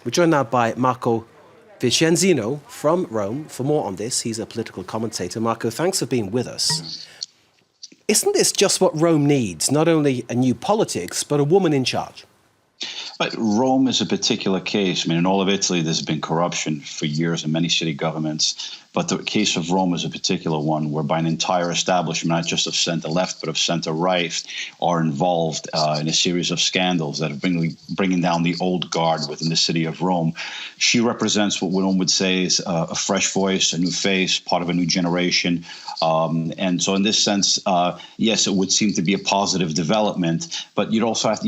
We're joined now by Marco Vicenzino from Rome. For more on this, he's a political commentator. Marco, thanks for being with us. Isn't this just what Rome needs? Not only a new politics, but a woman in charge? But Rome is a particular case. I mean, in all of Italy, there's been corruption for years in many city governments. But the case of Rome is a particular one whereby an entire establishment, not just of center-left, but of center-right, are involved in a series of scandals that are bringing down the old guard within the city of Rome. She represents what one would say is a fresh voice, a new face, part of a new generation. And so in this sense, yes, it would seem to be a positive development, but you'd also have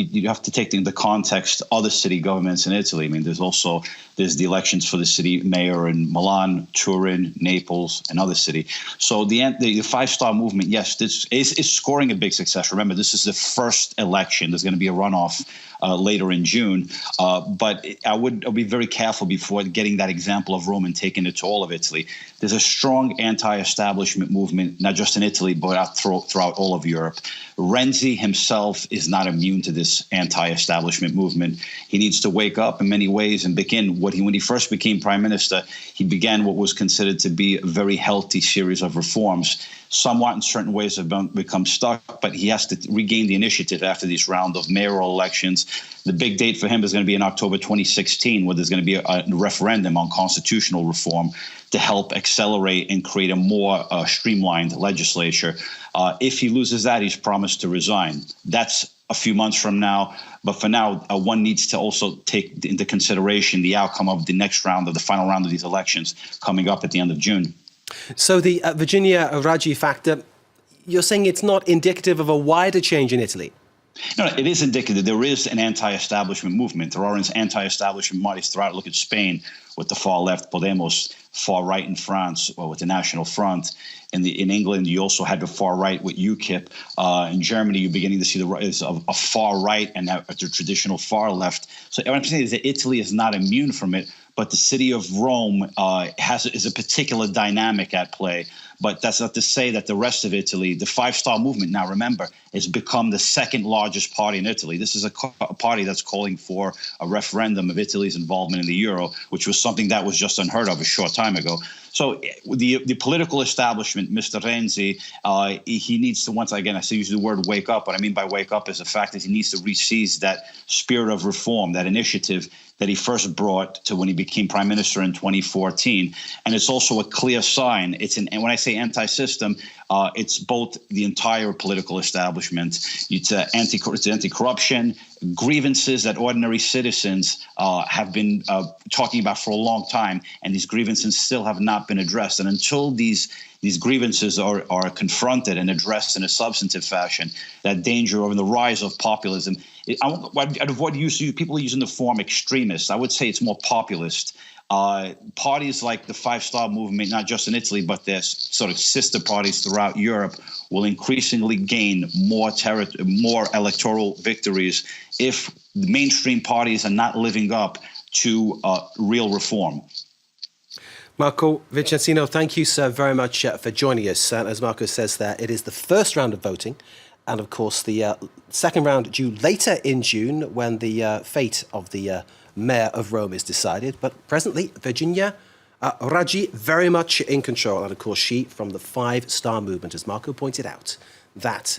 to take into context other city governments in Italy. I mean, there's the elections for the city mayor in Milan, Turin, Naples, another city. So the five-star movement, yes, this is scoring a big success. Remember, this is the first election. There's going to be a runoff later in June. But I would be very careful before getting that example of Rome and taking it to all of Italy. There's a strong anti-establishment movement, not just in Italy, but throughout all of Europe. Renzi himself is not immune to this anti-establishment movement. He needs to wake up in many ways and begin when he first became prime minister, he began what was considered to be a very healthy series of reforms. Somewhat in certain ways have become stuck, but he has to regain the initiative after this round of mayoral elections. The big date for him is going to be in October 2016, where there's going to be a referendum on constitutional reform to help accelerate and create a more streamlined legislature. If he loses that, he's promised to resign. That's a few months from now. But for now, one needs to also take into consideration the outcome of the next round, of the final round of these elections coming up at the end of June. So the Virginia Raggi factor, you're saying it's not indicative of a wider change in Italy? No, it is indicative. There is an anti-establishment movement. There are anti-establishment parties throughout. Look at Spain with the far left, Podemos, far right in France, or with the National Front. In England, you also had the far right with UKIP. In Germany, you're beginning to see the rise of a far right and a traditional far left. So what I'm saying is that Italy is not immune from it, but the city of Rome is a particular dynamic at play. But that's not to say that the rest of Italy, the five-star movement, now remember, has become the second largest party in Italy. This is a party that's calling for a referendum of Italy's involvement in the euro, which was something that was just unheard of a short time ago. So the political establishment, Mr. Renzi, he needs to, once again, I say use the word wake up. What I mean by wake up is the fact that he needs to re-seize that spirit of reform, that initiative that he first brought to when he became prime minister in 2014. And it's also a clear sign. And when I say anti-system, it's both the entire political establishment. It's anti-corruption, grievances that ordinary citizens have been talking about for a long time, and these grievances still have not been addressed. And until these grievances are confronted and addressed in a substantive fashion, that danger of the rise of populism, I'd avoid people using the form extremist. I would say it's more populist. Parties like the five-star movement, not just in Italy, but their sort of sister parties throughout Europe, will increasingly gain more electoral victories if the mainstream parties are not living up to real reform. Marco Vicenzino, thank you so very much for joining us. As Marco says there, it is the first round of voting. And of course, the second round due later in June when the fate of the mayor of Rome is decided. But presently, Virginia Raggi very much in control. And of course, she from the five-star movement, as Marco pointed out. That